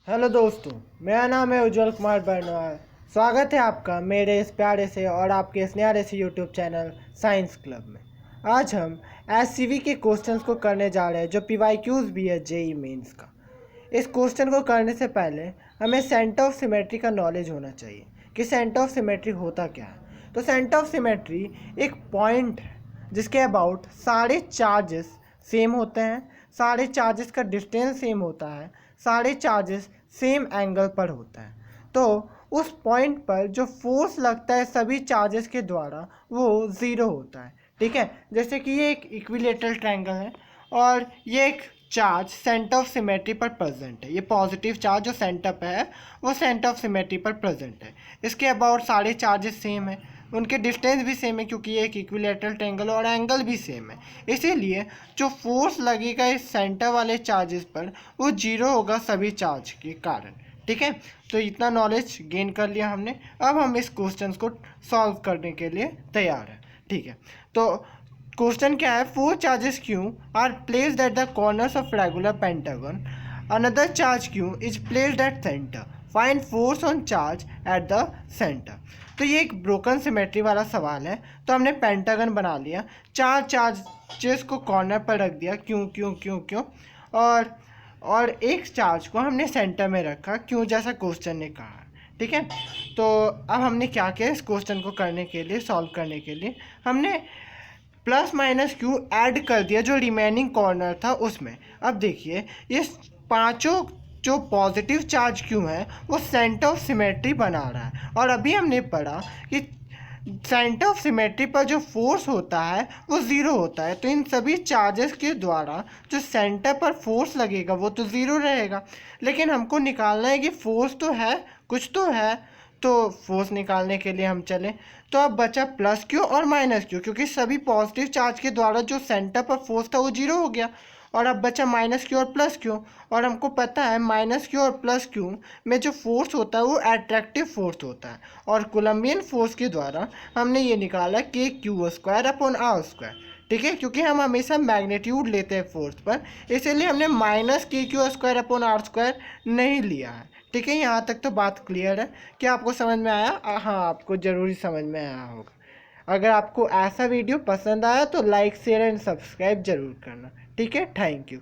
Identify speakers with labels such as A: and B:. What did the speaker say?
A: Hello दोस्तों, मेरा नाम है उज्जवल कुमार बर्नवाल। स्वागत है आपका मेरे इस प्यारे से और आपके इस न्यारे से यूट्यूब चैनल साइंस क्लब में। आज हम एससीवी के क्वेश्चंस को करने जा रहे हैं जो पीवाईक्यूज भी है जेई मेंस का। इस क्वेश्चन को करने से पहले हमें सेंटर ऑफ सिमेट्री का नॉलेज होना चाहिए कि सेंटर ऑफ सिमेट्री होता क्या है। तो सेंटर ऑफ सिमेट्री एक पॉइंट है जिसके अबाउट सारे चार्जेस सेम होते हैं, सारे चार्जेस का डिस्टेंस सेम होता है, सारे चार्जेस सेम एंगल पर होता है। तो उस पॉइंट पर जो फोर्स लगता है सभी चार्जेस के द्वारा वो ज़ीरो होता है। ठीक है, जैसे कि ये एक इक्विलेटरल ट्रायंगल है और ये एक चार्ज सेंटर ऑफ सिमेट्री पर प्रेजेंट है। ये पॉजिटिव चार्ज जो सेंटर पे है वो सेंटर ऑफ सिमेट्री पर प्रेजेंट है। इसके अबाउट सारे चार्जेस सेम है, उनके डिस्टेंस भी सेम है क्योंकि ये एक इक्विलेटरल ट्रायंगल और एंगल भी सेम है। इसीलिए जो फोर्स लगेगा इस सेंटर वाले चार्जेस पर वो जीरो होगा सभी चार्ज के कारण। ठीक है, तो इतना नॉलेज गेन कर लिया हमने। अब हम इस क्वेश्चन को सॉल्व करने के लिए तैयार हैं। ठीक है, तो क्वेश्चन क्या है, four charges Q R placed at the corners of regular pentagon, another charge Q is placed at centre, find force on charge at the centre. तो ये एक ब्रोकन सिमेट्री वाला सवाल है। तो हमने पेंटागन बना लिया, चार चार्जेस को कॉर्नर पर रख दिया, क्यों क्यों क्यों क्यों, और एक चार्ज को हमने सेंटर में रखा, क्यों, जैसा क्वेश्चन ने कहा। ठीक है, तो अब हमने क्या किया, इस क्वेश्चन को करने के लिए, सॉल्व करने के लिए हमने प्लस माइनस क्यू ऐड कर दिया जो रिमेनिंग कॉर्नर था उसमें। अब देखिए ये पांचों जो पॉजिटिव चार्ज क्यू है वो सेंटर ऑफ सिमेट्री बना रहा है। और अभी हमने पढ़ा कि सेंटर ऑफ सिमेट्री पर जो फोर्स होता है वो ज़ीरो होता है। तो इन सभी चार्जेस के द्वारा जो सेंटर पर फोर्स लगेगा वो तो ज़ीरो रहेगा, लेकिन हमको निकालना है कि फोर्स तो है, कुछ तो है। तो फोर्स निकालने के लिए हम चले, तो अब बचा प्लस क्यू और माइनस क्यू, क्योंकि सभी पॉजिटिव चार्ज के द्वारा जो सेंटर पर फोर्स था वो जीरो हो गया। और अब बचा माइनस क्यू और प्लस क्यू, और हमको पता है माइनस क्यू और प्लस क्यू में जो फोर्स होता है वो अट्रैक्टिव फोर्स होता है। और कोलम्बियन फोर्स के द्वारा हमने ये निकाला k q square upon r square. ठीक है, क्योंकि हम हमेशा मैग्नीट्यूड लेते हैं फोर्स पर, इसीलिए हमने minus k q square upon r square नहीं लिया है। ठीक है, यहाँ तक तो बात क्लियर है। क्या आपको समझ में आया? हाँ, आपको ज़रूरी समझ में आया होगा। अगर आपको ऐसा वीडियो पसंद आया तो लाइक शेयर एंड सब्सक्राइब जरूर करना। ठीक है, थैंक यू।